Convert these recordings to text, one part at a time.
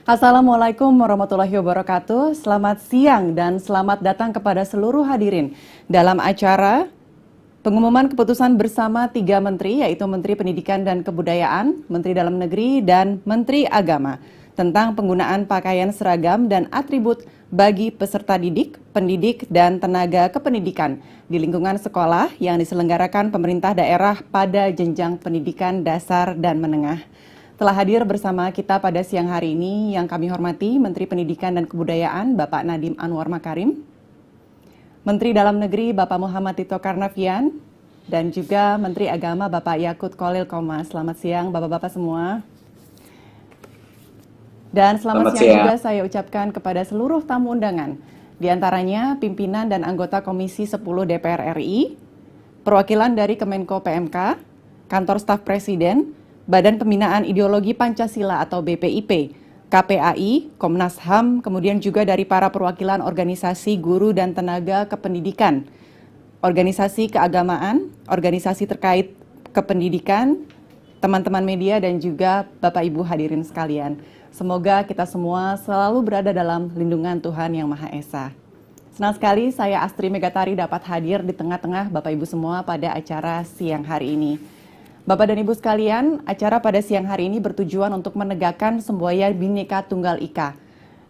Assalamualaikum warahmatullahi wabarakatuh. Selamat siang dan selamat datang kepada seluruh hadirin dalam acara pengumuman keputusan bersama 3 menteri, yaitu Menteri Pendidikan dan Kebudayaan, Menteri Dalam Negeri, dan Menteri Agama tentang penggunaan pakaian seragam dan atribut bagi peserta didik, pendidik, dan tenaga kependidikan di lingkungan sekolah yang diselenggarakan pemerintah daerah pada jenjang pendidikan dasar dan menengah. Telah hadir bersama kita pada siang hari ini yang kami hormati Menteri Pendidikan dan Kebudayaan Bapak Nadiem Anwar Makarim, Menteri Dalam Negeri Bapak Muhammad Tito Karnavian, dan juga Menteri Agama Bapak Yakut Khalil Qomas. Selamat siang Bapak-Bapak semua. Dan selamat siang juga saya ucapkan kepada seluruh tamu undangan, diantaranya pimpinan dan anggota Komisi 10 DPR RI, perwakilan dari Kemenko PMK, Kantor Staf Presiden, Badan Pembinaan Ideologi Pancasila atau BPIP, KPAI, Komnas HAM, kemudian juga dari para perwakilan organisasi guru dan tenaga kependidikan, organisasi keagamaan, organisasi terkait kependidikan, teman-teman media, dan juga Bapak Ibu hadirin sekalian. Semoga kita semua selalu berada dalam lindungan Tuhan Yang Maha Esa. Senang sekali saya Astri Megatari dapat hadir di tengah-tengah Bapak Ibu semua pada acara siang hari ini. Bapak dan Ibu sekalian, acara pada siang hari ini bertujuan untuk menegakkan semboyan Bhinneka Tunggal Ika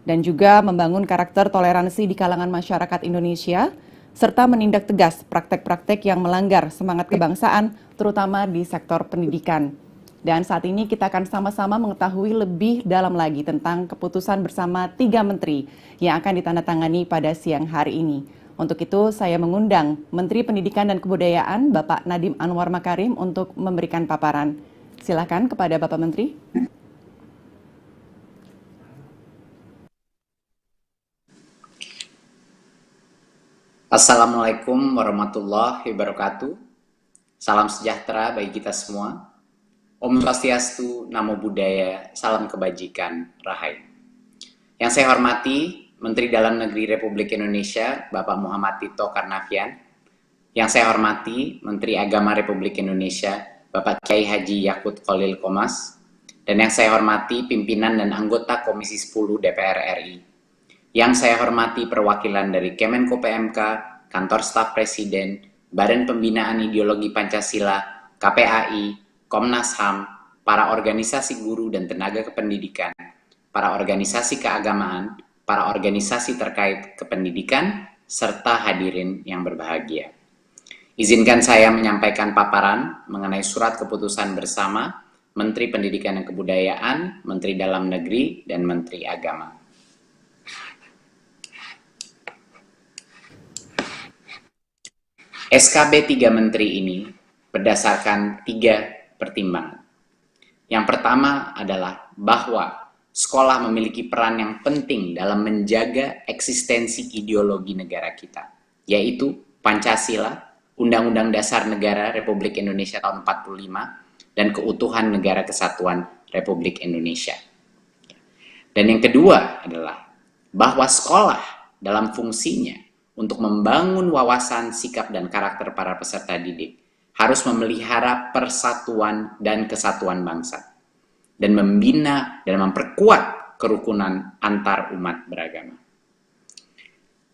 dan juga membangun karakter toleransi di kalangan masyarakat Indonesia serta menindak tegas praktek-praktek yang melanggar semangat kebangsaan terutama di sektor pendidikan. Dan saat ini kita akan sama-sama mengetahui lebih dalam lagi tentang keputusan bersama 3 menteri yang akan ditandatangani pada siang hari ini. Untuk itu, saya mengundang Menteri Pendidikan dan Kebudayaan, Bapak Nadiem Anwar Makarim, untuk memberikan paparan. Silakan kepada Bapak Menteri. Assalamualaikum warahmatullahi wabarakatuh. Salam sejahtera bagi kita semua. Om Swastiastu, Namo Buddhaya, salam kebajikan, Rahayu. Yang saya hormati, Menteri Dalam Negeri Republik Indonesia, Bapak Muhammad Tito Karnavian. Yang saya hormati, Menteri Agama Republik Indonesia, Bapak Kiai Haji Yakut Khalil Qomas. Dan yang saya hormati, pimpinan dan anggota Komisi 10 DPR RI. Yang saya hormati, perwakilan dari Kemenko PMK, Kantor Staf Presiden, Badan Pembinaan Ideologi Pancasila, KPAI, Komnas HAM, para organisasi guru dan tenaga kependidikan, para organisasi keagamaan, para organisasi terkait kependidikan, serta hadirin yang berbahagia. Izinkan saya menyampaikan paparan mengenai surat keputusan bersama Menteri Pendidikan dan Kebudayaan, Menteri Dalam Negeri, dan Menteri Agama. SKB 3 Menteri ini berdasarkan 3 pertimbangan. Yang pertama adalah bahwa sekolah memiliki peran yang penting dalam menjaga eksistensi ideologi negara kita, yaitu Pancasila, Undang-Undang Dasar Negara Republik Indonesia tahun 45, dan keutuhan Negara Kesatuan Republik Indonesia. Dan yang kedua adalah bahwa sekolah dalam fungsinya untuk membangun wawasan, sikap, dan karakter para peserta didik harus memelihara persatuan dan kesatuan bangsa dan membina dan memperkuat kerukunan antar umat beragama.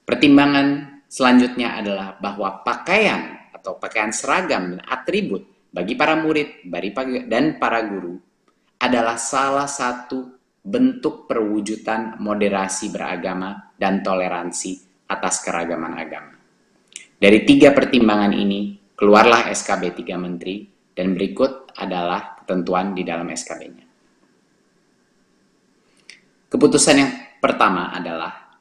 Pertimbangan selanjutnya adalah bahwa pakaian atau pakaian seragam dan atribut bagi para murid dan para guru adalah salah satu bentuk perwujudan moderasi beragama dan toleransi atas keragaman agama. Dari 3 pertimbangan ini, keluarlah SKB 3 Menteri, dan berikut adalah ketentuan di dalam SKB-nya. Keputusan yang pertama adalah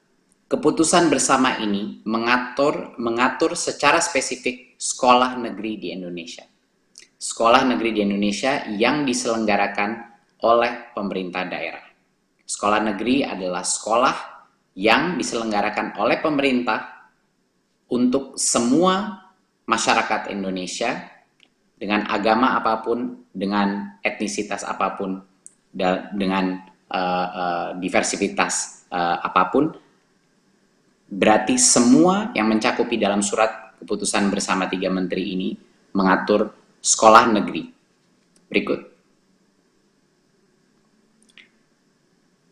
keputusan bersama ini mengatur secara spesifik sekolah negeri di Indonesia. Sekolah negeri di Indonesia yang diselenggarakan oleh pemerintah daerah. Sekolah negeri adalah sekolah yang diselenggarakan oleh pemerintah untuk semua masyarakat Indonesia dengan agama apapun, dengan etnisitas apapun, dengan diversitas apapun. Berarti semua yang mencakupi dalam surat keputusan bersama 3 menteri ini mengatur sekolah negeri. Berikut.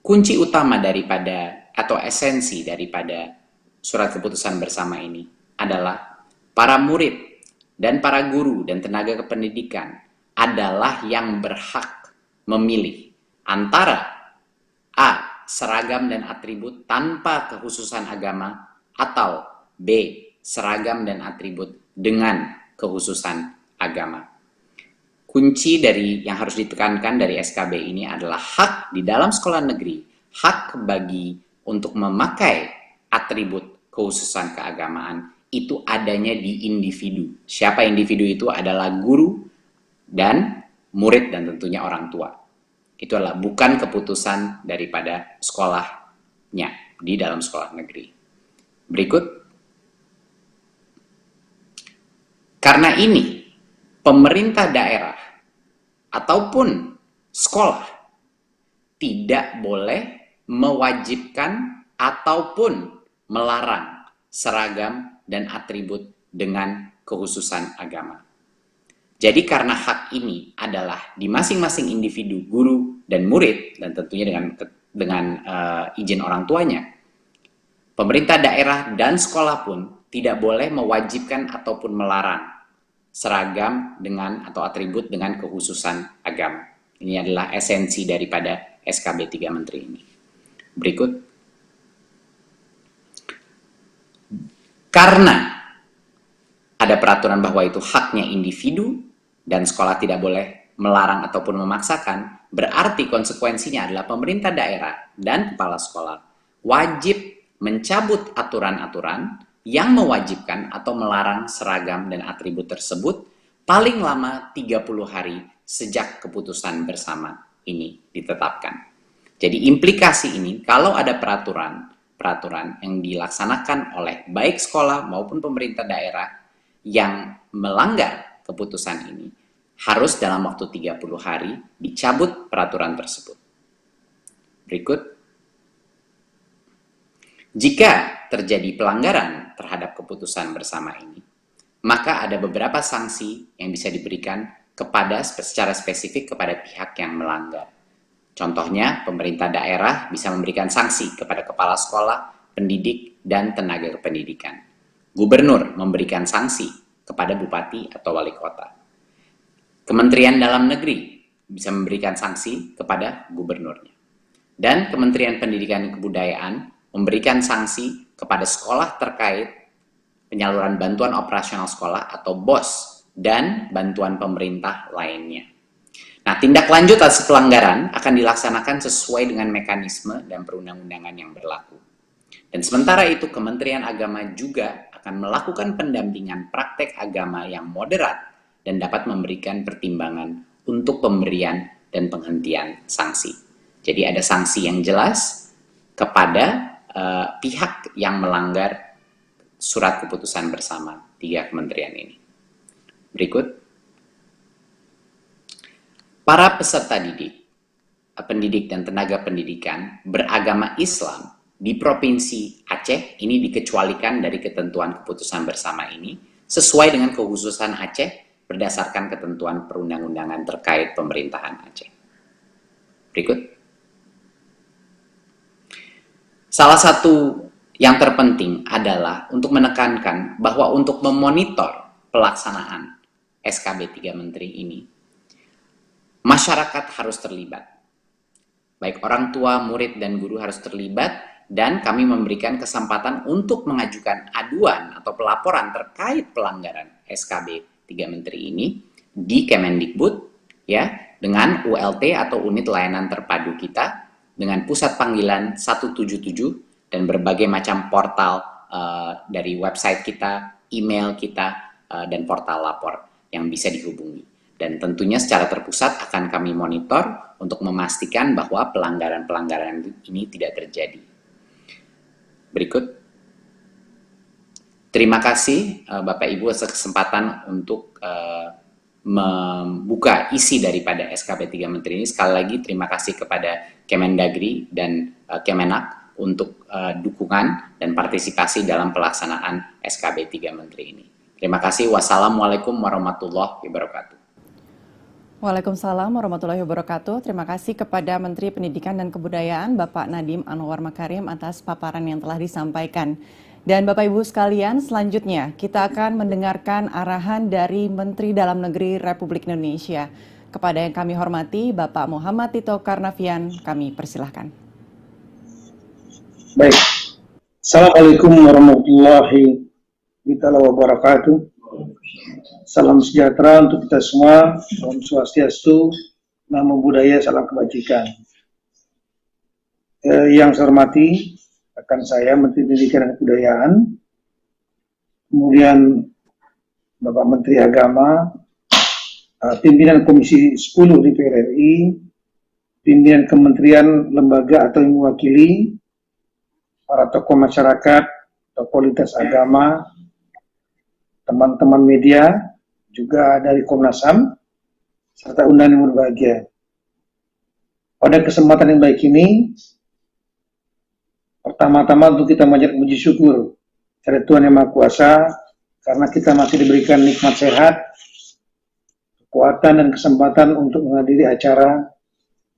kunci utama daripada atau esensi daripada surat keputusan bersama ini adalah para murid dan para guru dan tenaga kependidikan adalah yang berhak memilih antara A. seragam dan atribut tanpa kekhususan agama, atau B. seragam dan atribut dengan kekhususan agama. Kunci dari yang harus ditekankan dari SKB ini adalah hak di dalam sekolah negeri, hak bagi untuk memakai atribut kekhususan keagamaan itu adanya di individu. Siapa individu itu adalah guru dan murid dan tentunya orang tua. Itu adalah bukan keputusan daripada sekolahnya di dalam sekolah negeri. Berikut. Karena ini, pemerintah daerah ataupun sekolah tidak boleh mewajibkan ataupun melarang seragam dan atribut dengan kekhususan agama. Jadi karena hak ini adalah di masing-masing individu, guru dan murid, dan tentunya dengan izin orang tuanya, pemerintah daerah dan sekolah pun tidak boleh mewajibkan ataupun melarang seragam dengan atau atribut dengan kekhususan agama. Ini adalah esensi daripada SKB 3 Menteri ini. Berikut. Karena ada peraturan bahwa itu haknya individu dan sekolah tidak boleh melarang ataupun memaksakan, berarti konsekuensinya adalah pemerintah daerah dan kepala sekolah wajib mencabut aturan-aturan yang mewajibkan atau melarang seragam dan atribut tersebut paling lama 30 hari sejak keputusan bersama ini ditetapkan. Jadi implikasi ini, kalau ada peraturan yang dilaksanakan oleh baik sekolah maupun pemerintah daerah yang melanggar keputusan ini, harus dalam waktu 30 hari dicabut peraturan tersebut. Berikut. Jika terjadi pelanggaran terhadap keputusan bersama ini, maka ada beberapa sanksi yang bisa diberikan secara spesifik kepada pihak yang melanggar. Contohnya, pemerintah daerah bisa memberikan sanksi kepada kepala sekolah, pendidik, dan tenaga kependidikan. Gubernur memberikan sanksi kepada bupati atau wali kota. Kementerian Dalam Negeri bisa memberikan sanksi kepada gubernurnya. Dan Kementerian Pendidikan dan Kebudayaan memberikan sanksi kepada sekolah terkait penyaluran bantuan operasional sekolah atau BOS dan bantuan pemerintah lainnya. Nah, tindak lanjut atas pelanggaran akan dilaksanakan sesuai dengan mekanisme dan perundang-undangan yang berlaku. Dan sementara itu, Kementerian Agama juga akan melakukan pendampingan praktek agama yang moderat dan dapat memberikan pertimbangan untuk pemberian dan penghentian sanksi. Jadi ada sanksi yang jelas kepada pihak yang melanggar surat keputusan bersama 3 kementerian ini. Berikut. Para peserta didik, pendidik dan tenaga pendidikan beragama Islam di Provinsi Aceh ini dikecualikan dari ketentuan keputusan bersama ini sesuai dengan kekhususan Aceh berdasarkan ketentuan perundang-undangan terkait pemerintahan Aceh. Berikut. Salah satu yang terpenting adalah untuk menekankan bahwa untuk memonitor pelaksanaan SKB 3 Menteri ini, masyarakat harus terlibat. Baik orang tua, murid, dan guru harus terlibat, dan kami memberikan kesempatan untuk mengajukan aduan atau pelaporan terkait pelanggaran SKB 3 Menteri ini di Kemendikbud, ya, dengan ULT atau Unit Layanan Terpadu kita, dengan pusat panggilan 177 dan berbagai macam portal dari website kita, email kita, dan portal lapor yang bisa dihubungi. Dan tentunya secara terpusat akan kami monitor untuk memastikan bahwa pelanggaran-pelanggaran ini tidak terjadi. Berikut. Terima kasih Bapak Ibu atas kesempatan untuk membuka isi daripada SKB 3 Menteri ini. Sekali lagi terima kasih kepada Kemendagri dan Kemenak untuk dukungan dan partisipasi dalam pelaksanaan SKB 3 Menteri ini. Terima kasih. Wassalamualaikum warahmatullahi wabarakatuh. Waalaikumsalam warahmatullahi wabarakatuh. Terima kasih kepada Menteri Pendidikan dan Kebudayaan Bapak Nadiem Anwar Makarim atas paparan yang telah disampaikan. Dan Bapak Ibu sekalian, selanjutnya kita akan mendengarkan arahan dari Menteri Dalam Negeri Republik Indonesia. Kepada yang kami hormati, Bapak Muhammad Tito Karnavian, kami persilahkan. Baik. Assalamualaikum warahmatullahi wabarakatuh. Salam sejahtera untuk kita semua. Om Swastiastu, Namo Buddhaya, salam kebajikan. Yang saya hormati rekan saya Menteri Pendidikan dan Kebudayaan, kemudian Bapak Menteri Agama, pimpinan Komisi 10 DPR RI, pimpinan kementerian, lembaga atau yang mewakili, para tokoh masyarakat, tokoh lintas agama, teman-teman media, juga dari Komnas HAM, serta undangan yang berbahagia. Pada kesempatan yang baik ini, pertama-tama untuk kita mengucapkan puji syukur kepada Tuhan Yang Maha Kuasa, karena kita masih diberikan nikmat sehat, kekuatan dan kesempatan untuk menghadiri acara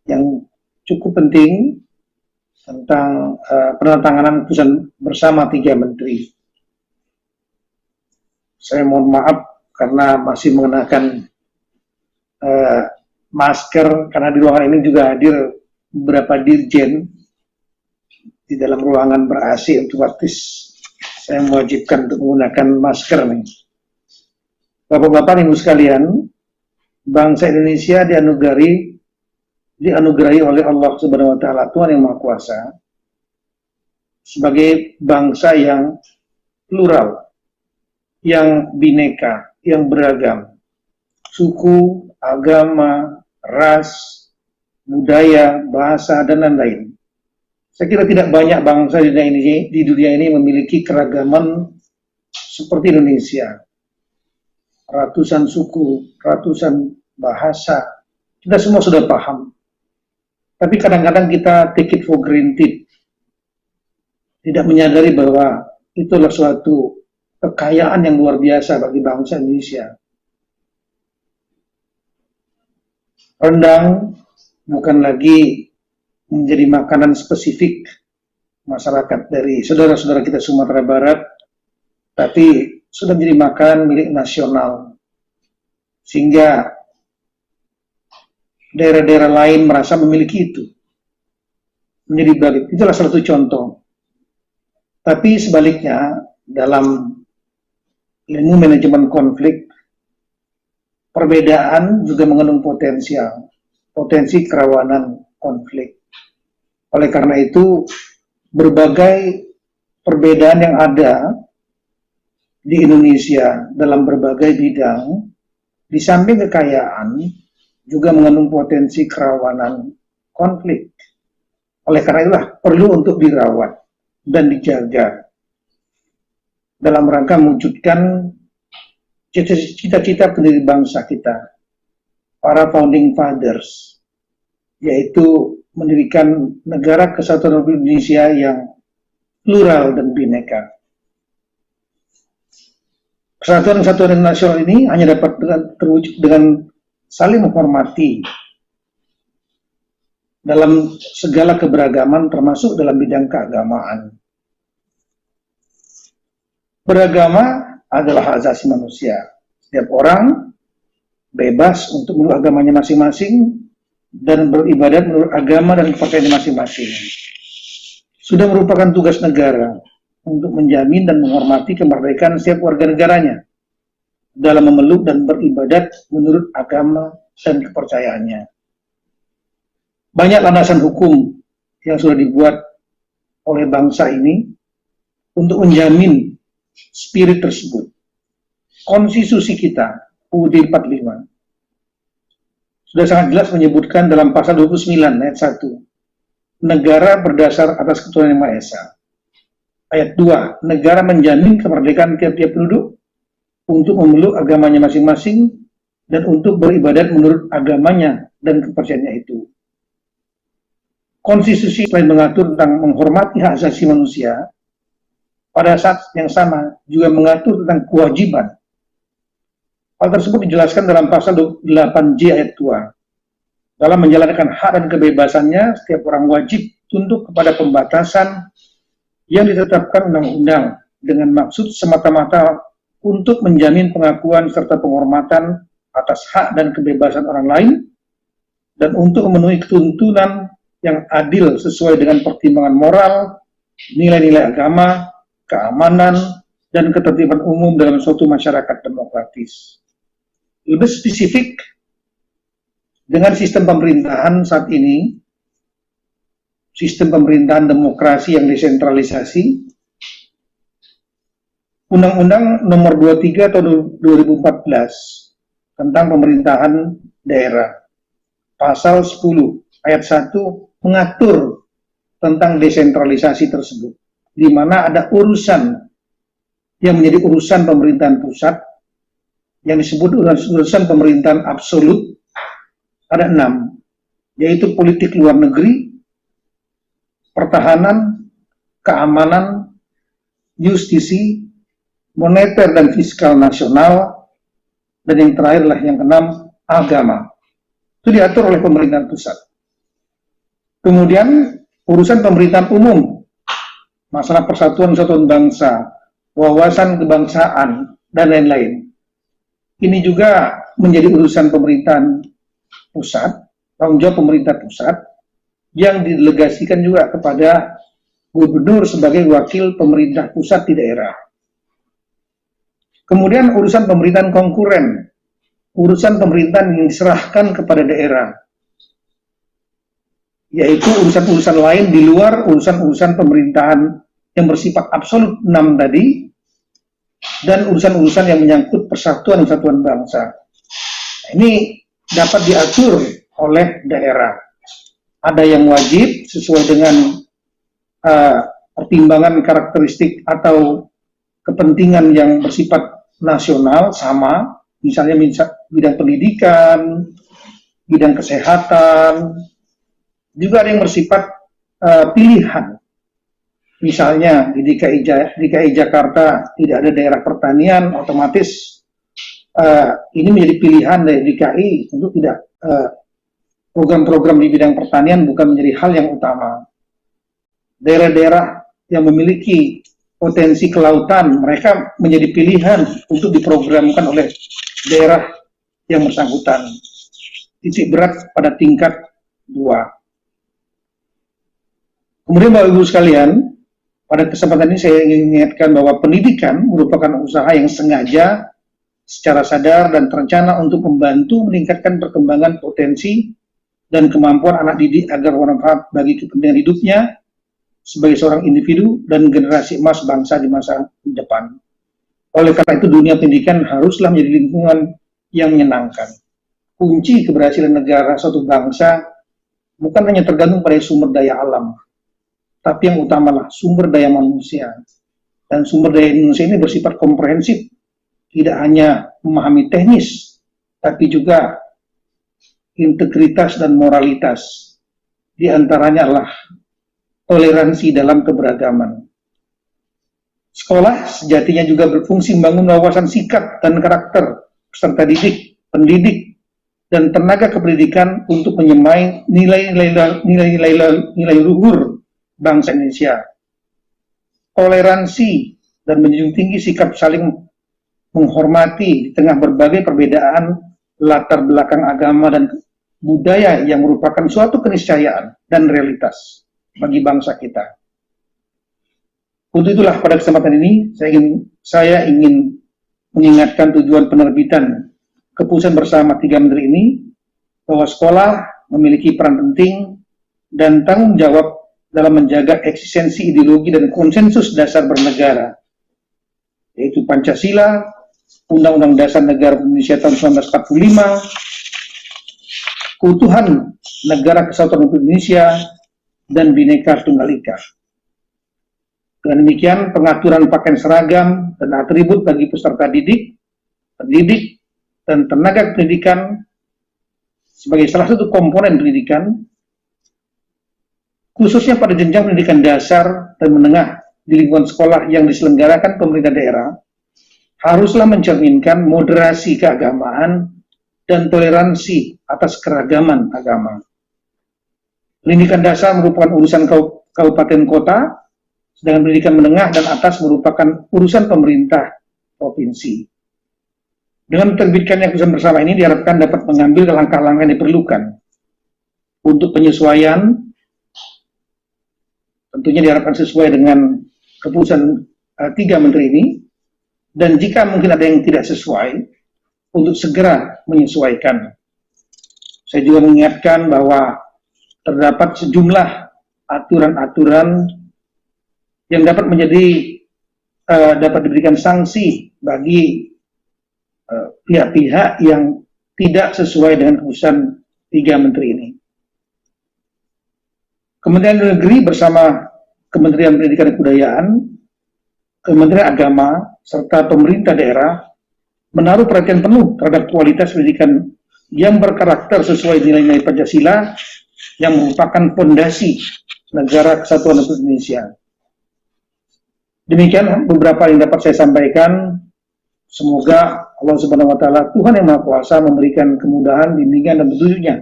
yang cukup penting tentang penandatanganan keputusan bersama 3 menteri. Saya mohon maaf karena masih mengenakan masker, karena di ruangan ini juga hadir beberapa dirjen di dalam ruangan ber-AC, otomatis saya mewajibkan untuk menggunakan masker nih. Bapak-bapak, ibu sekalian, bangsa Indonesia dianugerahi oleh Allah Subhanahu wa Ta'ala, Tuhan Yang Maha Kuasa, sebagai bangsa yang plural, yang bineka, yang beragam, suku, agama, ras, budaya, bahasa, dan lain-lain. Saya kira tidak banyak bangsa di dunia ini memiliki keragaman seperti Indonesia. Ratusan suku, ratusan bahasa, kita semua sudah paham. Tapi kadang-kadang kita take it for granted, tidak menyadari bahwa itulah suatu kekayaan yang luar biasa bagi bangsa Indonesia. Rendang bukan lagi menjadi makanan spesifik masyarakat dari saudara-saudara kita Sumatera Barat, tapi sudah menjadi makanan milik nasional, sehingga daerah-daerah lain merasa memiliki itu. Menjadi bagian, itulah salah satu contoh. Tapi sebaliknya, dalam ilmu manajemen konflik, perbedaan juga mengandung potensi kerawanan konflik. Oleh karena itu, berbagai perbedaan yang ada di Indonesia dalam berbagai bidang, di samping kekayaan, juga mengandung potensi kerawanan konflik. Oleh karena itulah perlu untuk dirawat dan dijaga dalam rangka mewujudkan cita-cita pendiri bangsa kita, para founding fathers, yaitu mendirikan negara kesatuan Republik Indonesia yang plural dan bineka. Kesatuan nasional ini hanya dapat terwujud dengan saling menghormati dalam segala keberagaman, termasuk dalam bidang keagamaan. Beragama adalah hak asasi manusia. Setiap orang bebas untuk menurut agamanya masing-masing dan beribadat menurut agama dan kepercayaan masing-masing. Sudah merupakan tugas negara untuk menjamin dan menghormati kemerdekaan setiap warga negaranya dalam memeluk dan beribadat menurut agama dan kepercayaannya. Banyak landasan hukum yang sudah dibuat oleh bangsa ini untuk menjamin spirit tersebut. Konstitusi kita, UUD 45, sudah sangat jelas menyebutkan dalam pasal 29 ayat 1, negara berdasar atas ketuhanan Yang Maha Esa. Ayat 2, negara menjamin kemerdekaan tiap-tiap penduduk untuk memeluk agamanya masing-masing dan untuk beribadat menurut agamanya dan kepercayaannya itu. Konstitusi selain mengatur tentang menghormati hak asasi manusia, pada saat yang sama juga mengatur tentang kewajiban Hal tersebut dijelaskan dalam pasal 8J ayat 2. Dalam menjalankan hak dan kebebasannya, setiap orang wajib tunduk kepada pembatasan yang ditetapkan undang-undang dengan maksud semata-mata untuk menjamin pengakuan serta penghormatan atas hak dan kebebasan orang lain dan untuk memenuhi ketuntunan yang adil sesuai dengan pertimbangan moral, nilai-nilai agama, keamanan, dan ketertiban umum dalam suatu masyarakat demokratis. Lebih spesifik, dengan sistem pemerintahan saat ini, sistem pemerintahan demokrasi yang desentralisasi, Undang-Undang Nomor 23 tahun 2014 tentang pemerintahan daerah, pasal 10 ayat 1 mengatur tentang desentralisasi tersebut, di mana ada urusan yang menjadi urusan pemerintahan pusat, yang disebut urusan pemerintahan absolut, ada 6, yaitu politik luar negeri, pertahanan, keamanan, justisi, moneter dan fiskal nasional, dan yang terakhir adalah yang ke-6, agama. Itu diatur oleh pemerintahan pusat. Kemudian urusan pemerintahan umum, masalah persatuan kesatuan bangsa, wawasan kebangsaan, dan lain-lain. Ini juga menjadi urusan pemerintahan pusat, tanggung jawab pemerintah pusat, yang didelegasikan juga kepada gubernur sebagai wakil pemerintah pusat di daerah. Kemudian urusan pemerintahan konkuren, urusan pemerintahan yang diserahkan kepada daerah, yaitu urusan-urusan lain di luar urusan-urusan pemerintahan yang bersifat absolut 6 tadi, dan urusan-urusan yang menyangkut persatuan dan kesatuan bangsa. Ini dapat diatur oleh daerah. Ada yang wajib sesuai dengan pertimbangan karakteristik atau kepentingan yang bersifat nasional sama, misalnya bidang pendidikan, bidang kesehatan. Juga ada yang bersifat pilihan. Misalnya di DKI Jakarta tidak ada daerah pertanian, otomatis ini menjadi pilihan dari DKI untuk tidak program-program di bidang pertanian bukan menjadi hal yang utama. Daerah-daerah yang memiliki potensi kelautan, mereka menjadi pilihan untuk diprogramkan oleh daerah yang bersangkutan. Titik berat pada tingkat 2. Kemudian Bapak Ibu sekalian, pada kesempatan ini saya ingin mengingatkan bahwa pendidikan merupakan usaha yang sengaja, secara sadar dan terencana untuk membantu meningkatkan perkembangan potensi dan kemampuan anak didik agar bermanfaat bagi kepentingan hidupnya sebagai seorang individu dan generasi emas bangsa di masa depan. Oleh karena itu, dunia pendidikan haruslah menjadi lingkungan yang menyenangkan. Kunci keberhasilan negara suatu bangsa bukan hanya tergantung pada sumber daya alam, tapi yang utamalah sumber daya manusia. Dan sumber daya manusia ini bersifat komprehensif, tidak hanya memahami teknis, tapi juga integritas dan moralitas. Di antaranya adalah toleransi dalam keberagaman. Sekolah sejatinya juga berfungsi membangun wawasan sikap dan karakter peserta didik, pendidik, dan tenaga kependidikan untuk menyemai nilai-nilai luhur bangsa Indonesia. Toleransi dan menjunjung tinggi sikap saling menghormati di tengah berbagai perbedaan latar belakang agama dan budaya yang merupakan suatu keniscayaan dan realitas bagi bangsa kita. Untuk itulah pada kesempatan ini saya ingin mengingatkan tujuan penerbitan keputusan bersama 3 menteri ini, bahwa sekolah memiliki peran penting dan tanggung jawab dalam menjaga eksistensi ideologi dan konsensus dasar bernegara, yaitu Pancasila, Undang-Undang Dasar Negara Indonesia tahun 1945, keutuhan Negara Kesatuan Republik Indonesia, dan Bhinneka Tunggal Ika. Dengan demikian, pengaturan pakaian seragam dan atribut bagi peserta didik, pendidik, dan tenaga pendidikan sebagai salah satu komponen pendidikan, khususnya pada jenjang pendidikan dasar dan menengah di lingkungan sekolah yang diselenggarakan pemerintah daerah, haruslah mencerminkan moderasi keagamaan dan toleransi atas keragaman agama. Pendidikan dasar merupakan urusan kabupaten kota, sedangkan pendidikan menengah dan atas merupakan urusan pemerintah provinsi. Dengan menerbitkannya keputusan bersama ini diharapkan dapat mengambil langkah-langkah yang diperlukan untuk penyesuaian, tentunya diharapkan sesuai dengan keputusan 3 menteri ini, dan jika mungkin ada yang tidak sesuai, untuk segera menyesuaikan. Saya juga mengingatkan bahwa terdapat sejumlah aturan-aturan yang dapat dapat diberikan sanksi bagi pihak-pihak yang tidak sesuai dengan keputusan 3 menteri ini. Kementerian Negeri bersama Kementerian Pendidikan dan Kebudayaan, Kementerian Agama, serta pemerintah daerah menaruh perhatian penuh terhadap kualitas pendidikan yang berkarakter sesuai nilai-nilai Pancasila yang merupakan fondasi negara kesatuan Republik Indonesia. Demikian beberapa yang dapat saya sampaikan. Semoga Allah Subhanahu wa Ta'ala, Tuhan yang Maha Kuasa, memberikan kemudahan, bimbingan, dan petunjuknya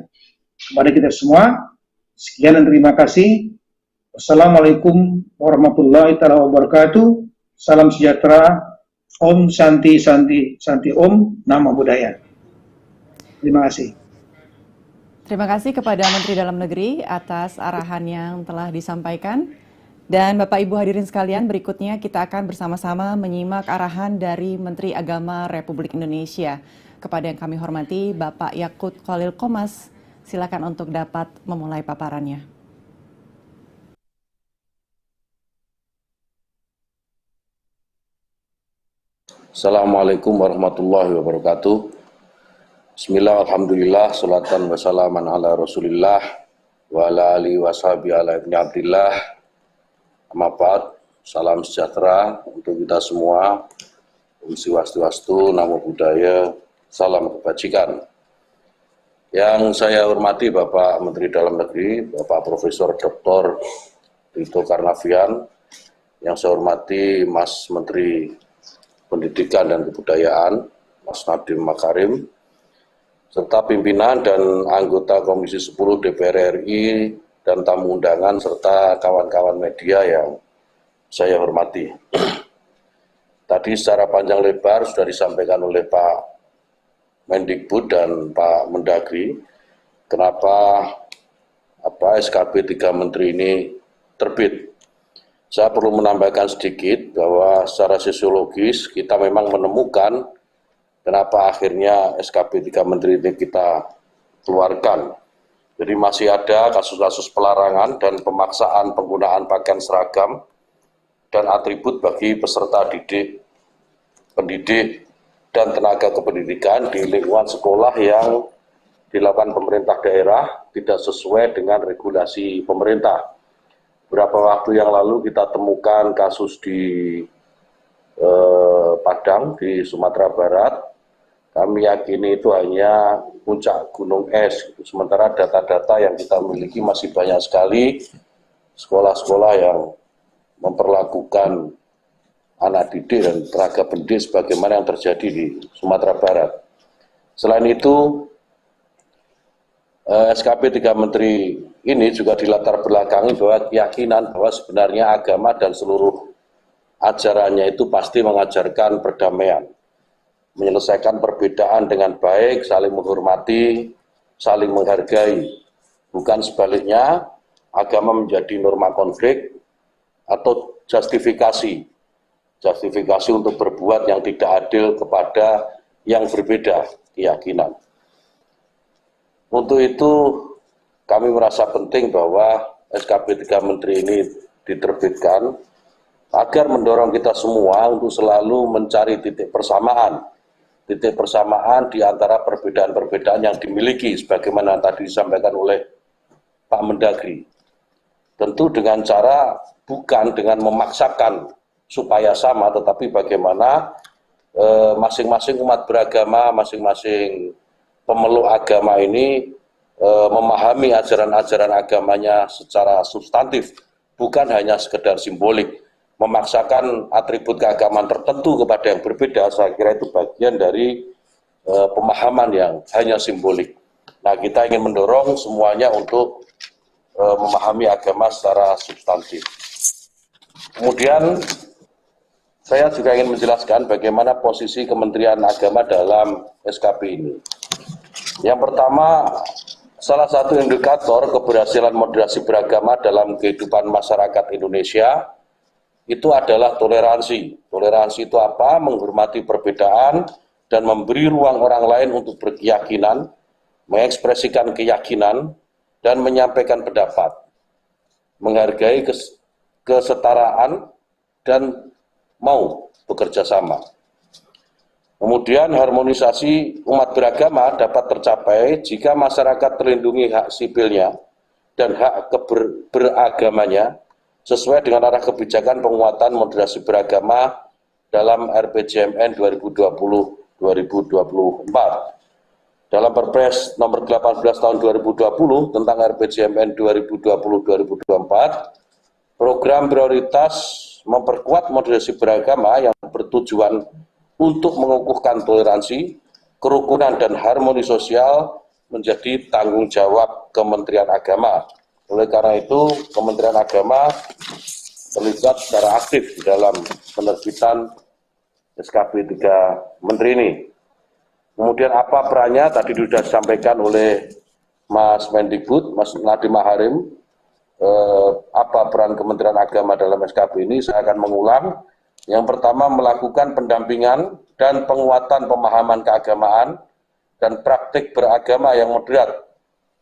kepada kita semua. Sekian dan terima kasih. Wassalamualaikum warahmatullahi wabarakatuh. Salam sejahtera. Om Santi Santi Santi Om. Namo Buddhaya. Terima kasih. Terima kasih kepada Menteri Dalam Negeri atas arahan yang telah disampaikan. Dan Bapak Ibu hadirin sekalian, berikutnya kita akan bersama-sama menyimak arahan dari Menteri Agama Republik Indonesia. Kepada yang kami hormati, Bapak Yakut Khalil Qomas, silakan untuk dapat memulai paparannya. Assalamualaikum warahmatullahi wabarakatuh. Bismillah, alhamdulillah, salatan wassalaman ala rasulillah wa ala alihi wa sahbihi ala ibni abdillah. Amma ba'd, salam sejahtera untuk kita semua. Om Swastiastu, Namo Buddhaya, salam kebajikan. Yang saya hormati Bapak Menteri Dalam Negeri, Bapak Profesor Dr. Tito Karnavian. Yang saya hormati Mas Menteri Pendidikan dan Kebudayaan, Mas Nadiem Makarim, serta pimpinan dan anggota Komisi 10 DPR RI dan tamu undangan serta kawan-kawan media yang saya hormati. Tadi secara panjang lebar sudah disampaikan oleh Pak Mendikbud dan Pak Mendagri kenapa SKP 3 Menteri ini terbit. Saya perlu menambahkan sedikit bahwa secara sosiologis kita memang menemukan kenapa akhirnya SKP 3 Menteri ini kita keluarkan. Jadi masih ada kasus-kasus pelarangan dan pemaksaan penggunaan pakaian seragam dan atribut bagi peserta didik, pendidik, dan tenaga kependidikan di lingkungan sekolah yang dilakukan pemerintah daerah tidak sesuai dengan regulasi pemerintah. Beberapa waktu yang lalu kita temukan kasus di Padang, di Sumatera Barat. Kami yakini itu hanya puncak gunung es. Sementara data-data yang kita miliki masih banyak sekali sekolah-sekolah yang memperlakukan anak didik dan tenaga pendidik sebagaimana yang terjadi di Sumatera Barat. Selain itu, SKP 3 Menteri ini juga dilatar belakangi bahwa keyakinan bahwa sebenarnya agama dan seluruh ajarannya itu pasti mengajarkan perdamaian, menyelesaikan perbedaan dengan baik, saling menghormati, saling menghargai. Bukan sebaliknya, agama menjadi norma konflik atau justifikasi untuk berbuat yang tidak adil kepada yang berbeda keyakinan. Untuk itu, kami merasa penting bahwa SKP 3 Menteri ini diterbitkan agar mendorong kita semua untuk selalu mencari titik persamaan di antara perbedaan-perbedaan yang dimiliki sebagaimana tadi disampaikan oleh Pak Mendagri. Tentu dengan cara bukan dengan memaksakan supaya sama, tetapi bagaimana masing-masing umat beragama, masing-masing pemeluk agama ini memahami ajaran-ajaran agamanya secara substantif, bukan hanya sekedar simbolik, memaksakan atribut keagamaan tertentu kepada yang berbeda, saya kira itu bagian dari pemahaman yang hanya simbolik. Nah, kita ingin mendorong semuanya untuk memahami agama secara substantif. Kemudian saya juga ingin menjelaskan bagaimana posisi Kementerian Agama dalam SKP ini. Yang pertama, salah satu indikator keberhasilan moderasi beragama dalam kehidupan masyarakat Indonesia itu adalah toleransi. Toleransi itu apa? Menghormati perbedaan dan memberi ruang orang lain untuk berkeyakinan, mengekspresikan keyakinan, dan menyampaikan pendapat. Menghargai kesetaraan dan mau bekerja sama. Kemudian harmonisasi umat beragama dapat tercapai jika masyarakat terlindungi hak sipilnya dan hak beragamanya sesuai dengan arah kebijakan penguatan moderasi beragama dalam RPJMN 2020-2024. Dalam Perpres nomor 18 tahun 2020 tentang RPJMN 2020-2024, program prioritas memperkuat moderasi beragama yang bertujuan untuk mengukuhkan toleransi, kerukunan, dan harmoni sosial menjadi tanggung jawab Kementerian Agama. Oleh karena itu, Kementerian Agama terlibat secara aktif di dalam penerbitan SKP 3 Menteri ini. Kemudian apa perannya? Tadi sudah disampaikan oleh Mas Mendikbud, Mas Nadiem Makarim, apa peran Kementerian Agama dalam SKP ini. Saya akan mengulang. Yang pertama, melakukan pendampingan dan penguatan pemahaman keagamaan dan praktik beragama yang moderat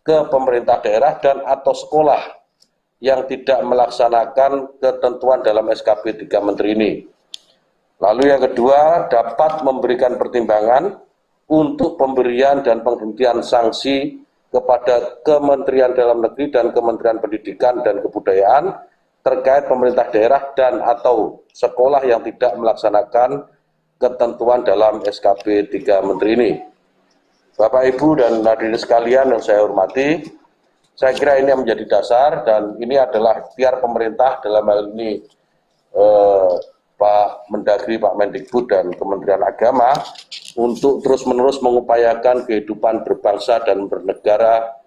ke pemerintah daerah dan atau sekolah yang tidak melaksanakan ketentuan dalam SKP 3 Menteri ini. Lalu yang kedua, dapat memberikan pertimbangan untuk pemberian dan penghentian sanksi kepada Kementerian Dalam Negeri dan Kementerian Pendidikan dan Kebudayaan terkait pemerintah daerah dan atau sekolah yang tidak melaksanakan ketentuan dalam SKP 3 Menteri ini. Bapak, Ibu, dan hadirin sekalian yang saya hormati, saya kira ini yang menjadi dasar dan ini adalah ikhtiar pemerintah dalam hal ini Pak Mendagri, Pak Mendikbud, dan Kementerian Agama untuk terus-menerus mengupayakan kehidupan berbangsa dan bernegara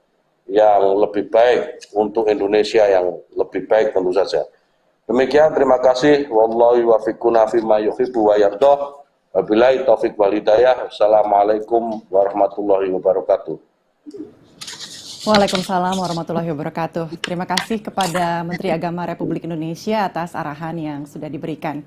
yang lebih baik untuk Indonesia yang lebih baik tentu saja. Demikian, terima kasih. Wallahi wa fiquna fima yuhibbu wa yardah. Wabillahi taufiq wal hidayah. Assalamualaikum warahmatullahi wabarakatuh. Waalaikumsalam warahmatullahi wabarakatuh. Terima kasih kepada Menteri Agama Republik Indonesia atas arahan yang sudah diberikan.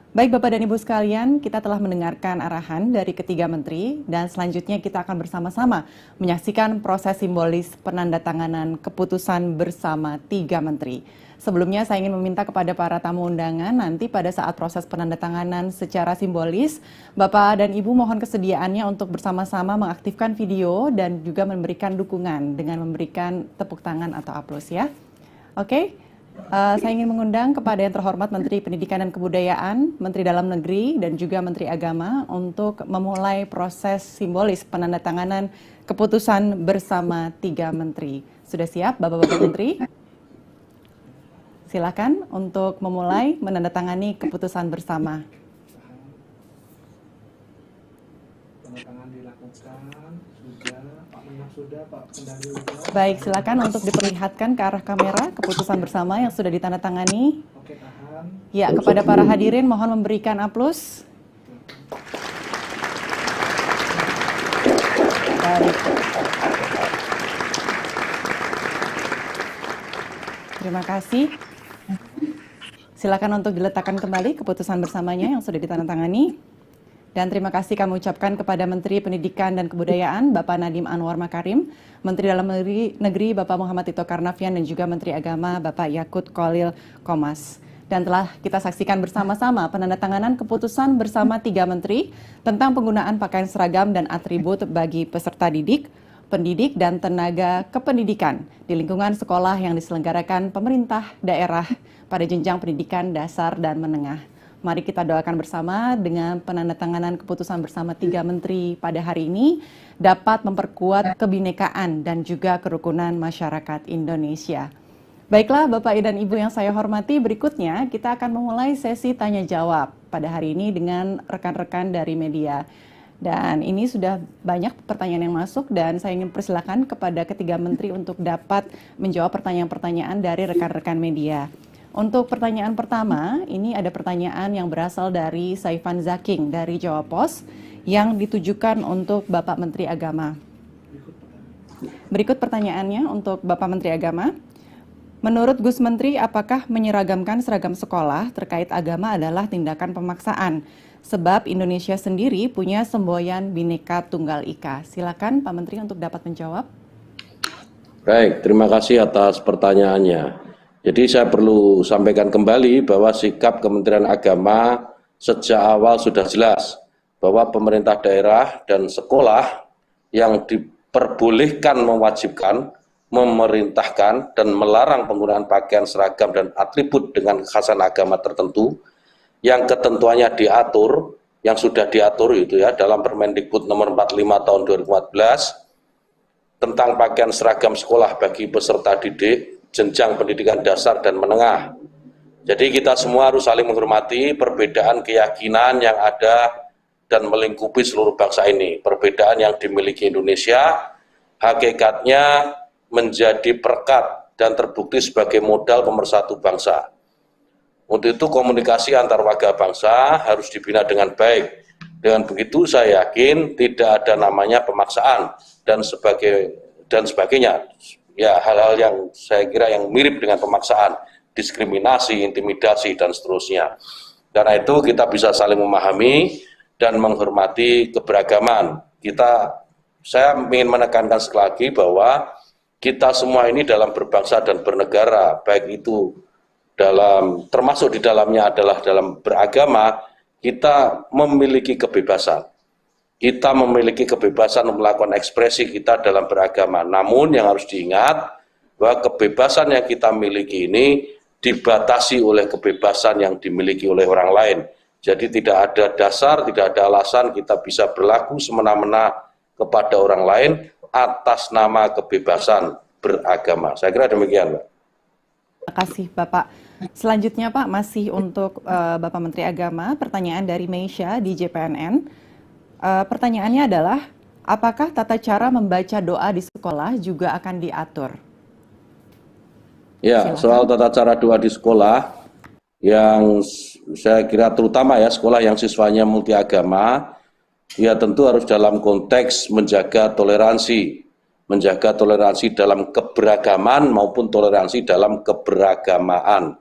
Baik Bapak dan Ibu sekalian, kita telah mendengarkan arahan dari ketiga menteri dan selanjutnya kita akan bersama-sama menyaksikan proses simbolis penandatanganan keputusan bersama tiga menteri. Sebelumnya saya ingin meminta kepada para tamu undangan nanti pada saat proses penandatanganan secara simbolis, Bapak dan Ibu mohon kesediaannya untuk bersama-sama mengaktifkan video dan juga memberikan dukungan dengan memberikan tepuk tangan atau aplaus ya. Oke. Saya ingin mengundang kepada yang terhormat Menteri Pendidikan dan Kebudayaan, Menteri Dalam Negeri, dan juga Menteri Agama untuk memulai proses simbolis penandatanganan keputusan bersama tiga menteri. Sudah siap Bapak-Bapak Menteri? Silakan untuk memulai menandatangani keputusan bersama. Tangan dilakukan, Pak Menang sudah, Pak Kendali sudah. Baik, silakan untuk diperlihatkan ke arah kamera keputusan bersama yang sudah ditandatangani. Oke, tahan. Ya, kepada para hadirin mohon memberikan aplaus. Baik. Terima kasih. Silakan untuk diletakkan kembali keputusan bersamanya yang sudah ditandatangani. Dan terima kasih kami ucapkan kepada Menteri Pendidikan dan Kebudayaan Bapak Nadiem Anwar Makarim, Menteri Dalam Negeri Bapak Muhammad Tito Karnavian, dan juga Menteri Agama Bapak Yakut Khalil Qomas. Dan telah kita saksikan bersama-sama penandatanganan keputusan bersama tiga menteri tentang penggunaan pakaian seragam dan atribut bagi peserta didik, pendidik, dan tenaga kependidikan di lingkungan sekolah yang diselenggarakan pemerintah daerah pada jenjang pendidikan dasar dan menengah. Mari kita doakan bersama dengan penandatanganan keputusan bersama tiga menteri pada hari ini dapat memperkuat kebinekaan dan juga kerukunan masyarakat Indonesia. Baiklah Bapak dan Ibu yang saya hormati, berikutnya kita akan memulai sesi tanya jawab pada hari ini dengan rekan-rekan dari media. Dan ini sudah banyak pertanyaan yang masuk dan saya ingin persilakan kepada ketiga menteri untuk dapat menjawab pertanyaan-pertanyaan dari rekan-rekan media. Untuk pertanyaan pertama, ini ada pertanyaan yang berasal dari Saifan Zaking dari Jawa Pos yang ditujukan untuk Bapak Menteri Agama. Berikut pertanyaannya untuk Bapak Menteri Agama. Menurut Gus Menteri, apakah menyeragamkan seragam sekolah terkait agama adalah tindakan pemaksaan? Sebab Indonesia sendiri punya semboyan Bhinneka Tunggal Ika. Silakan Pak Menteri untuk dapat menjawab. Baik, terima kasih atas pertanyaannya. Jadi saya perlu sampaikan kembali bahwa sikap Kementerian Agama sejak awal sudah jelas bahwa pemerintah daerah dan sekolah yang diperbolehkan mewajibkan, memerintahkan dan melarang penggunaan pakaian seragam dan atribut dengan kekhasan agama tertentu yang ketentuannya diatur, yang sudah diatur itu ya dalam Permendikbud nomor 45 tahun 2014 tentang pakaian seragam sekolah bagi peserta didik jenjang pendidikan dasar dan menengah. Jadi kita semua harus saling menghormati perbedaan keyakinan yang ada dan melingkupi seluruh bangsa ini. Perbedaan yang dimiliki Indonesia hakikatnya menjadi perekat dan terbukti sebagai modal pemersatu bangsa. Untuk itu komunikasi antar warga bangsa harus dibina dengan baik. Dengan begitu saya yakin tidak ada namanya pemaksaan dan sebagainya. Ya hal-hal yang saya kira yang mirip dengan pemaksaan, diskriminasi, intimidasi dan seterusnya. Karena itu kita bisa saling memahami dan menghormati keberagaman. Saya ingin menekankan sekali lagi bahwa kita semua ini dalam berbangsa dan bernegara, baik itu termasuk di dalamnya adalah dalam beragama, kita memiliki kebebasan. Kita memiliki kebebasan melakukan ekspresi kita dalam beragama. Namun yang harus diingat bahwa kebebasan yang kita miliki ini dibatasi oleh kebebasan yang dimiliki oleh orang lain. Jadi tidak ada dasar, tidak ada alasan kita bisa berlaku semena-mena kepada orang lain atas nama kebebasan beragama. Saya kira demikian, Mbak. Terima kasih, Bapak. Selanjutnya, Pak, masih untuk Bapak Menteri Agama, pertanyaan dari Meisha di JPNN. Pertanyaannya adalah, apakah tata cara membaca doa di sekolah juga akan diatur? Ya, Silakan. soal tata cara doa di sekolah, yang saya kira terutama ya sekolah yang siswanya multi agama, ya tentu harus dalam konteks menjaga toleransi dalam keberagaman maupun toleransi dalam keberagamaan.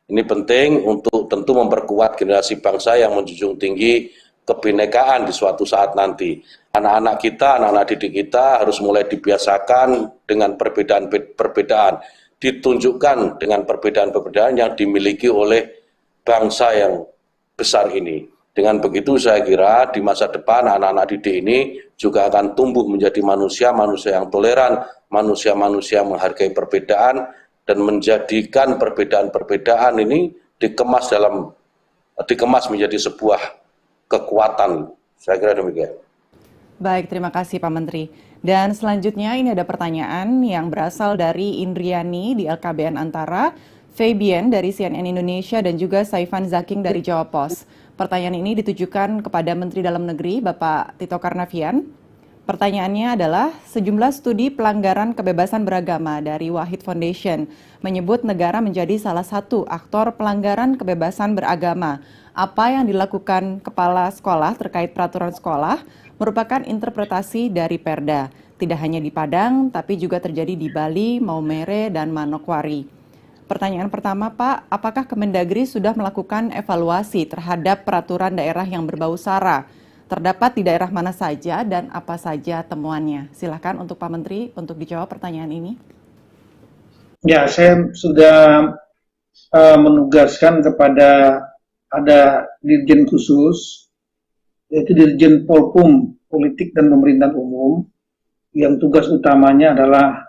Ini penting untuk tentu memperkuat generasi bangsa yang menjunjung tinggi kebinekaan di suatu saat nanti. Anak-anak kita, anak-anak didik kita harus mulai dibiasakan dengan perbedaan-perbedaan, ditunjukkan dengan perbedaan-perbedaan yang dimiliki oleh bangsa yang besar ini. Dengan begitu saya kira di masa depan anak-anak didik ini juga akan tumbuh menjadi manusia-manusia yang toleran, manusia-manusia yang menghargai perbedaan dan menjadikan perbedaan-perbedaan ini dikemas menjadi sebuah kekuatan. Saya kira demikian. Baik, terima kasih Pak Menteri. Dan selanjutnya ini ada pertanyaan yang berasal dari Indriani di LKBN Antara, Fabian dari CNN Indonesia dan juga Saifan Zaking dari Jawa Pos. Pertanyaan ini ditujukan kepada Menteri Dalam Negeri, Bapak Tito Karnavian. Pertanyaannya adalah, sejumlah studi pelanggaran kebebasan beragama dari Wahid Foundation menyebut negara menjadi salah satu aktor pelanggaran kebebasan beragama. Apa yang dilakukan kepala sekolah terkait peraturan sekolah merupakan interpretasi dari Perda. Tidak hanya di Padang, tapi juga terjadi di Bali, Maumere, dan Manokwari. Pertanyaan pertama, Pak, apakah Kemendagri sudah melakukan evaluasi terhadap peraturan daerah yang berbau SARA? Terdapat di daerah mana saja dan apa saja temuannya? Silakan untuk Pak Menteri untuk dijawab pertanyaan ini. Ya, saya sudah menugaskan kepada ada Dirjen khusus, yaitu Dirjen Polpum, Politik dan Pemerintahan Umum, yang tugas utamanya adalah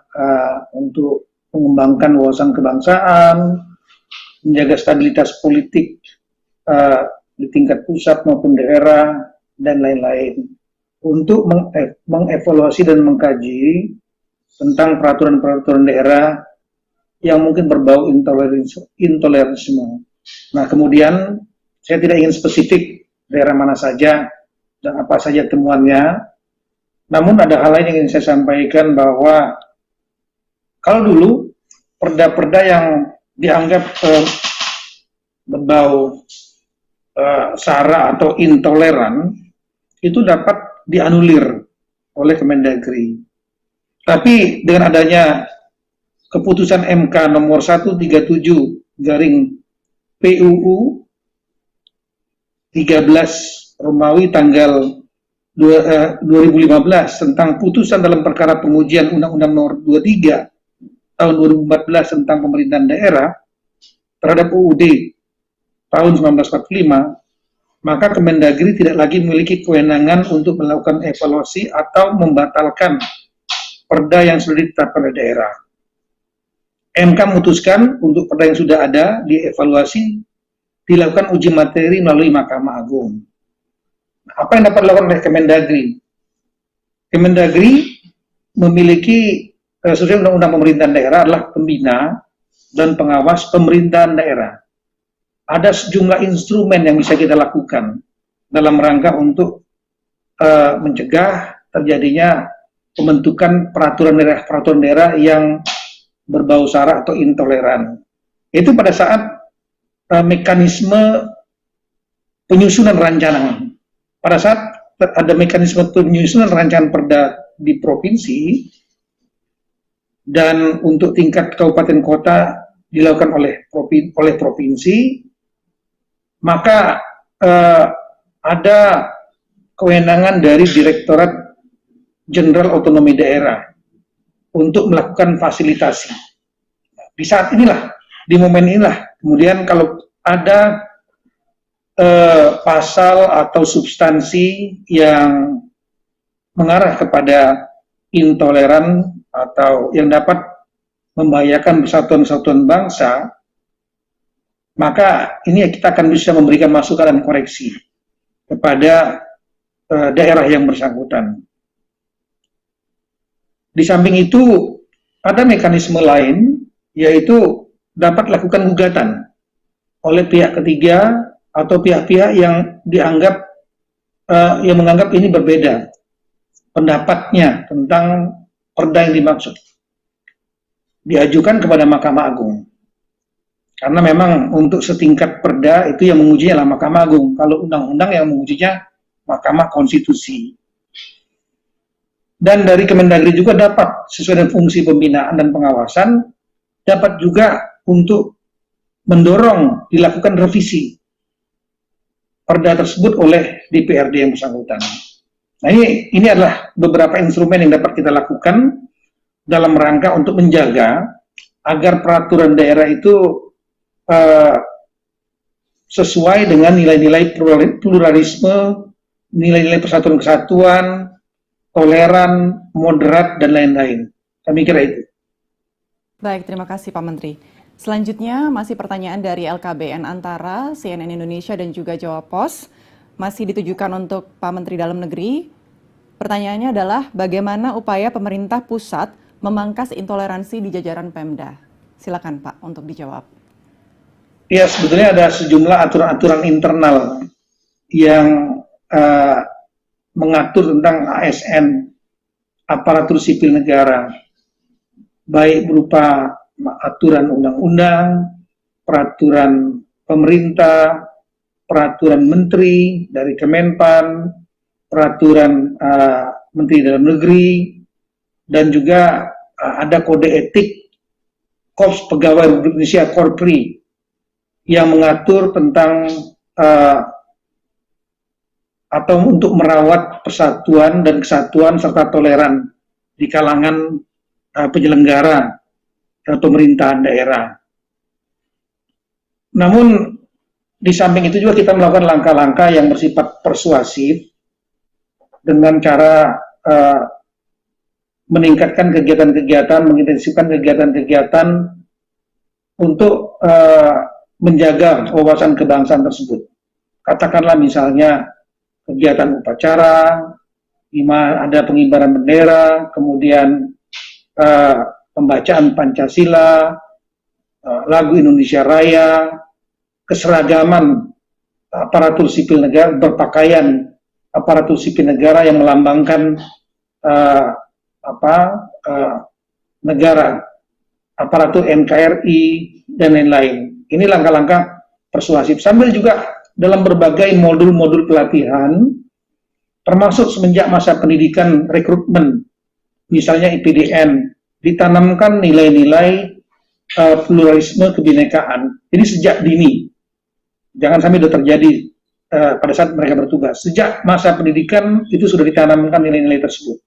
untuk mengembangkan wawasan kebangsaan, menjaga stabilitas politik di tingkat pusat maupun daerah, dan lain-lain. Untuk mengevaluasi dan mengkaji tentang peraturan-peraturan daerah yang mungkin berbau intoleransimu. Nah, kemudian saya tidak ingin spesifik daerah mana saja dan apa saja temuannya. Namun ada hal lain yang ingin saya sampaikan bahwa kalau dulu perda-perda yang dianggap berbau sara atau intoleran itu dapat dianulir oleh Kemendagri. Tapi dengan adanya keputusan MK nomor 137 garing PUU 13 Romawi tanggal 2015 tentang putusan dalam perkara pengujian Undang-Undang nomor 23 tahun 2014 tentang pemerintahan daerah terhadap UUD tahun 1945, maka Kemendagri tidak lagi memiliki kewenangan untuk melakukan evaluasi atau membatalkan perda yang sudah ditetapkan oleh daerah. MK memutuskan untuk perda yang sudah ada dievaluasi, dilakukan uji materi melalui Mahkamah Agung. Apa yang dapat dilakukan oleh Kemendagri? Kemendagri memiliki sesuai Undang-Undang Pemerintahan Daerah adalah pembina dan pengawas pemerintahan daerah. Ada sejumlah instrumen yang bisa kita lakukan dalam rangka untuk mencegah terjadinya pembentukan peraturan daerah yang berbau sara atau intoleran. Itu pada saat mekanisme penyusunan rancangan. Pada saat ada mekanisme penyusunan rancangan perda di provinsi dan untuk tingkat kabupaten kota dilakukan oleh provinsi, maka ada kewenangan dari Direktorat Jenderal Otonomi Daerah untuk melakukan fasilitasi. Di saat inilah, di momen inilah, kemudian kalau ada pasal atau substansi yang mengarah kepada intoleran atau yang dapat membahayakan persatuan-kesatuan bangsa, maka ini kita akan bisa memberikan masukan dan koreksi kepada daerah yang bersangkutan. Di samping itu, ada mekanisme lain, yaitu dapat dilakukan gugatan oleh pihak ketiga atau pihak-pihak yang dianggap yang menganggap ini berbeda pendapatnya tentang perda yang dimaksud, diajukan kepada Mahkamah Agung. Karena memang untuk setingkat perda itu yang mengujinya adalah Mahkamah Agung. Kalau undang-undang yang mengujinya Mahkamah Konstitusi. Dan dari Kemendagri juga dapat sesuai dengan fungsi pembinaan dan pengawasan, dapat juga untuk mendorong dilakukan revisi perda tersebut oleh DPRD yang bersangkutan. Nah, ini adalah beberapa instrumen yang dapat kita lakukan dalam rangka untuk menjaga agar peraturan daerah itu sesuai dengan nilai-nilai pluralisme, nilai-nilai persatuan-kesatuan, toleran, moderat, dan lain-lain. Kami kira itu. Baik, terima kasih Pak Menteri. Selanjutnya masih pertanyaan dari LKBN Antara, CNN Indonesia dan juga Jawa Pos. Masih ditujukan untuk Pak Menteri Dalam Negeri. Pertanyaannya adalah bagaimana upaya pemerintah pusat memangkas intoleransi di jajaran Pemda? Silakan Pak untuk dijawab. Ya, sebetulnya ada sejumlah aturan-aturan internal yang mengatur tentang ASN, aparatur sipil negara, baik berupa aturan undang-undang, peraturan pemerintah, peraturan menteri dari Kemenpan, peraturan Menteri Dalam Negeri, dan juga ada kode etik Korps Pegawai Republik Indonesia Korpri yang mengatur tentang atau untuk merawat persatuan dan kesatuan serta toleran di kalangan penyelenggara pemerintahan daerah. Namun di samping itu juga kita melakukan langkah-langkah yang bersifat persuasif dengan cara meningkatkan kegiatan-kegiatan, mengintensifkan kegiatan-kegiatan untuk menjaga wawasan kebangsaan tersebut. Katakanlah misalnya kegiatan upacara, ada pengibaran bendera, kemudian pembacaan Pancasila, lagu Indonesia Raya, keseragaman aparatur sipil negara, berpakaian aparatur sipil negara yang melambangkan negara, aparatur NKRI, dan lain-lain. Ini langkah-langkah persuasif. Sambil juga dalam berbagai modul-modul pelatihan, termasuk semenjak masa pendidikan rekrutmen, misalnya IPDN, ditanamkan nilai-nilai pluralisme kebinekaan. Jadi sejak dini, jangan sampai sudah terjadi pada saat mereka bertugas. Sejak masa pendidikan itu sudah ditanamkan nilai-nilai tersebut.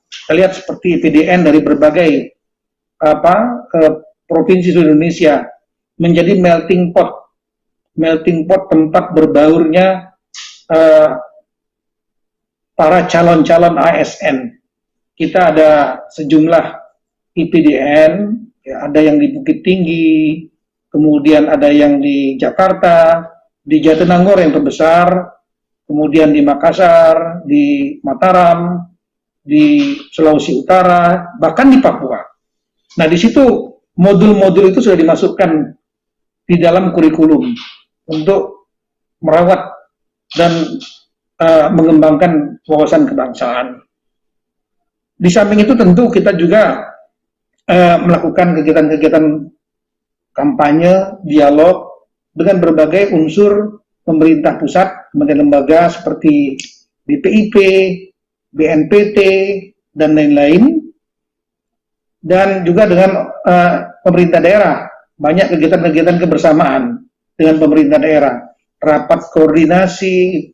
Kita lihat seperti IPDN dari berbagai provinsi di Indonesia menjadi melting pot tempat berbaurnya para calon-calon ASN. Kita ada sejumlah IPDN, ya, ada yang di Bukit Tinggi, kemudian ada yang di Jakarta, di Jatinangor yang terbesar, kemudian di Makassar, di Mataram, di Sulawesi Utara, bahkan di Papua. Nah, di situ modul-modul itu sudah dimasukkan di dalam kurikulum untuk merawat dan mengembangkan wawasan kebangsaan. Di samping itu tentu kita juga melakukan kegiatan-kegiatan kampanye, dialog dengan berbagai unsur pemerintah pusat, kementerian lembaga seperti BPIP, BNPT, dan lain-lain, dan juga dengan pemerintah daerah. Banyak kegiatan-kegiatan kebersamaan dengan pemerintah daerah, rapat koordinasi,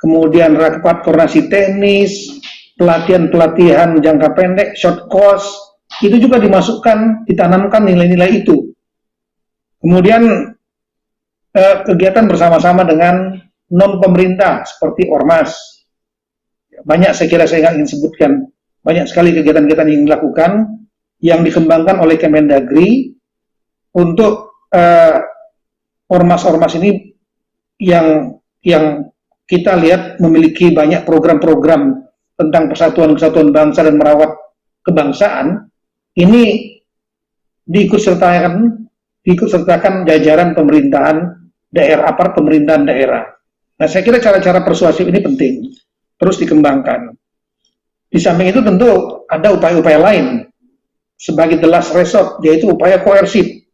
kemudian rapat koordinasi teknis, pelatihan-pelatihan jangka pendek, short course, itu juga dimasukkan, ditanamkan nilai-nilai itu. Kemudian kegiatan bersama-sama dengan non-pemerintah seperti Ormas. Banyak saya kira saya ingin sebutkan, banyak sekali kegiatan-kegiatan yang dilakukan, yang dikembangkan oleh Kemendagri untuk Ormas-Ormas ini yang kita lihat memiliki banyak program-program tentang persatuan-kesatuan bangsa dan merawat kebangsaan. Ini diikutsertakan jajaran pemerintahan daerah, aparat pemerintahan daerah. Nah, saya kira cara-cara persuasif ini penting, terus dikembangkan. Di samping itu tentu ada upaya-upaya lain sebagai the last resort, yaitu upaya koersif,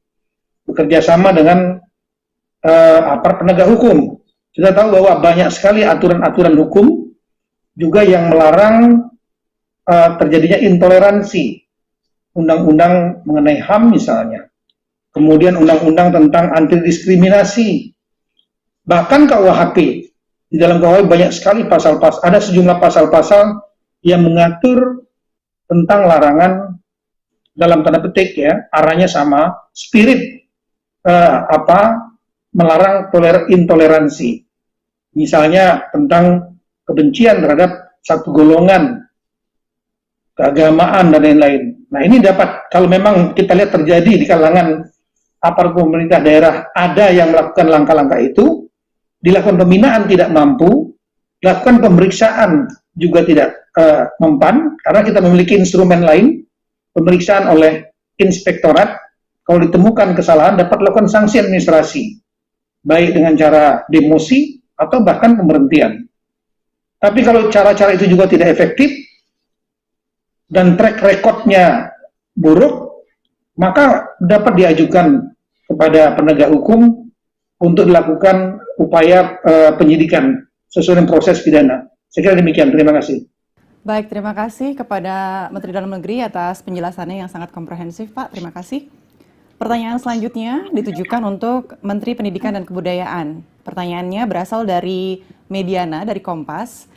bekerja sama dengan aparat penegak hukum. Kita tahu bahwa banyak sekali aturan-aturan hukum juga yang melarang terjadinya intoleransi. Undang-undang mengenai HAM misalnya, kemudian undang-undang tentang anti diskriminasi, bahkan KUHP. Di dalam KUHP banyak sekali pasal-pasal, ada sejumlah pasal-pasal yang mengatur tentang larangan, dalam tanda petik ya, arahnya sama, spirit melarang intoleransi. Misalnya tentang kebencian terhadap satu golongan, keagamaan, dan lain-lain. Nah, ini dapat, kalau memang kita lihat terjadi di kalangan aparat pemerintah daerah, ada yang melakukan langkah-langkah itu, dilakukan pembinaan tidak mampu, dilakukan pemeriksaan juga tidak mempan, karena kita memiliki instrumen lain, pemeriksaan oleh inspektorat. Kalau ditemukan kesalahan dapat dilakukan sanksi administrasi, baik dengan cara demosi atau bahkan pemberhentian. Tapi kalau cara-cara itu juga tidak efektif dan track recordnya buruk, maka dapat diajukan kepada penegak hukum untuk dilakukan upaya penyidikan sesuai dengan proses pidana. Saya kira demikian. Terima kasih. Baik, terima kasih kepada Menteri Dalam Negeri atas penjelasannya yang sangat komprehensif, Pak. Terima kasih. Pertanyaan selanjutnya ditujukan untuk Menteri Pendidikan dan Kebudayaan. Pertanyaannya berasal dari Mediana, dari Kompas.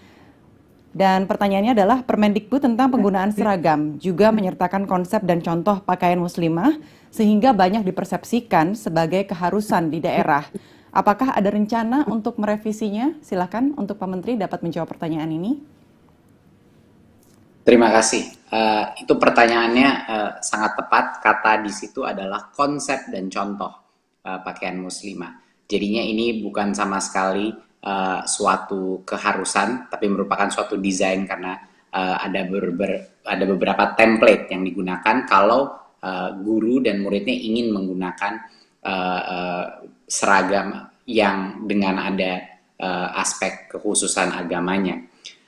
Dan pertanyaannya adalah Permendikbud tentang penggunaan seragam juga menyertakan konsep dan contoh pakaian muslimah sehingga banyak dipersepsikan sebagai keharusan di daerah. Apakah ada rencana untuk merevisinya? Silakan untuk Pak Menteri dapat menjawab pertanyaan ini. Terima kasih. Itu pertanyaannya sangat tepat. Kata di situ adalah konsep dan contoh pakaian muslimah. Jadinya ini bukan sama sekali suatu keharusan, tapi merupakan suatu desain karena ada beberapa template yang digunakan kalau guru dan muridnya ingin menggunakan seragam yang dengan ada aspek kekhususan agamanya.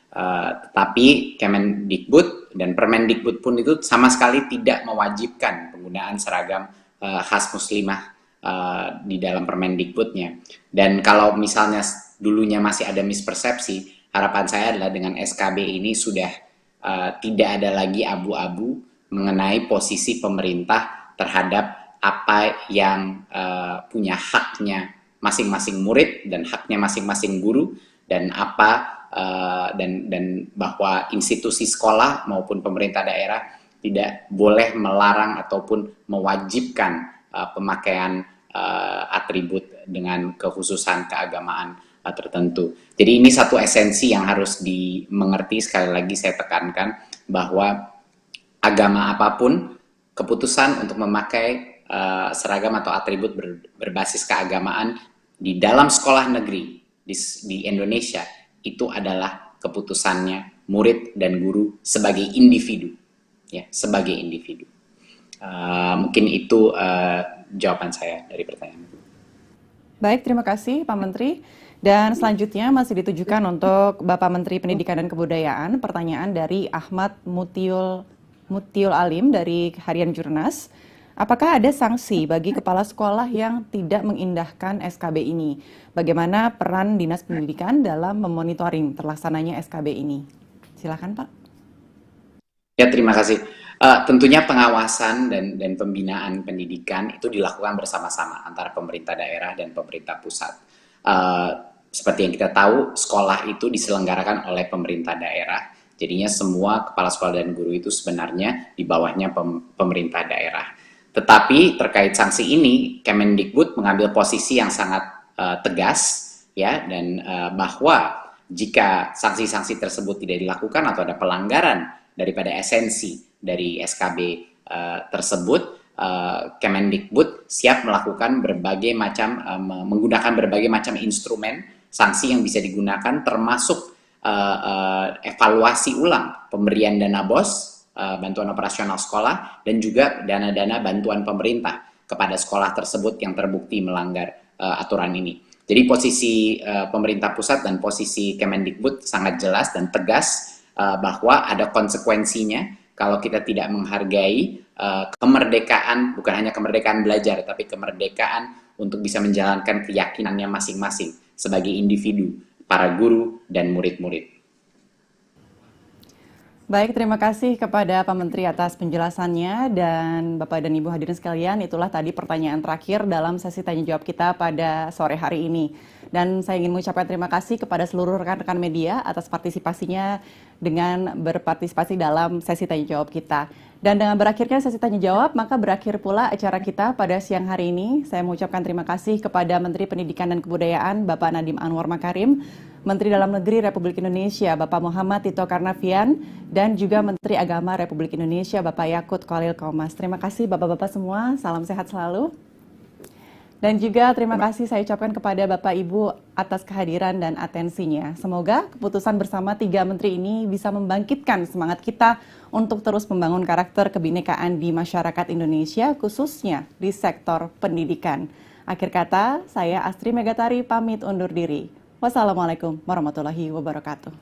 Tetapi Kemendikbud dan Permendikbud pun itu sama sekali tidak mewajibkan penggunaan seragam khas muslimah di dalam Permendikbudnya. Dan kalau misalnya dulunya masih ada mispersepsi, harapan saya adalah dengan SKB ini sudah tidak ada lagi abu-abu mengenai posisi pemerintah terhadap apa yang punya haknya masing-masing murid dan haknya masing-masing guru, dan dan bahwa institusi sekolah maupun pemerintah daerah tidak boleh melarang ataupun mewajibkan pemakaian atribut dengan kekhususan keagamaan tertentu. Jadi ini satu esensi yang harus dimengerti. Sekali lagi saya tekankan bahwa agama apapun, keputusan untuk memakai seragam atau atribut berbasis keagamaan di dalam sekolah negeri di Indonesia itu adalah keputusannya murid dan guru sebagai individu, ya, sebagai individu. Mungkin itu jawaban saya dari pertanyaan. Baik, terima kasih Pak Menteri. Dan selanjutnya masih ditujukan untuk Bapak Menteri Pendidikan dan Kebudayaan. Pertanyaan dari Ahmad Mutiul Alim dari Harian Jurnas. Apakah ada sanksi bagi kepala sekolah yang tidak mengindahkan SKB ini? Bagaimana peran Dinas Pendidikan dalam memonitoring terlaksananya SKB ini? Silakan Pak. Ya, terima kasih. Tentunya pengawasan dan pembinaan pendidikan itu dilakukan bersama-sama antara pemerintah daerah dan pemerintah pusat. Seperti yang kita tahu, sekolah itu diselenggarakan oleh pemerintah daerah. Jadinya semua kepala sekolah dan guru itu sebenarnya di bawahnya pemerintah daerah. Tetapi terkait sanksi ini, Kemendikbud mengambil posisi yang sangat tegas, ya, dan bahwa jika sanksi-sanksi tersebut tidak dilakukan atau ada pelanggaran daripada esensi dari SKB tersebut, Kemendikbud siap melakukan menggunakan berbagai macam instrumen sanksi yang bisa digunakan, termasuk evaluasi ulang pemberian dana BOS, bantuan operasional sekolah, dan juga dana-dana bantuan pemerintah kepada sekolah tersebut yang terbukti melanggar aturan ini. Jadi posisi pemerintah pusat dan posisi Kemendikbud sangat jelas dan tegas bahwa ada konsekuensinya kalau kita tidak menghargai kemerdekaan, bukan hanya kemerdekaan belajar, tapi kemerdekaan untuk bisa menjalankan keyakinannya masing-masing sebagai individu, para guru dan murid-murid. Baik, terima kasih kepada Pak Menteri atas penjelasannya, dan Bapak dan Ibu hadirin sekalian, itulah tadi pertanyaan terakhir dalam sesi tanya jawab kita pada sore hari ini. Dan saya ingin mengucapkan terima kasih kepada seluruh rekan-rekan media atas partisipasinya dengan berpartisipasi dalam sesi tanya jawab kita. Dan dengan berakhirnya sesi tanya jawab, maka berakhir pula acara kita pada siang hari ini. Saya mengucapkan terima kasih kepada Menteri Pendidikan dan Kebudayaan Bapak Nadiem Anwar Makarim, Menteri Dalam Negeri Republik Indonesia Bapak Muhammad Tito Karnavian, dan juga Menteri Agama Republik Indonesia Bapak Yakut Khalil Qomas. Terima kasih Bapak-Bapak semua, salam sehat selalu. Dan juga terima kasih saya ucapkan kepada Bapak Ibu atas kehadiran dan atensinya. Semoga keputusan bersama 3 menteri ini bisa membangkitkan semangat kita untuk terus membangun karakter kebinekaan di masyarakat Indonesia, khususnya di sektor pendidikan. Akhir kata, saya Astri Megatari pamit undur diri. Wassalamualaikum warahmatullahi wabarakatuh.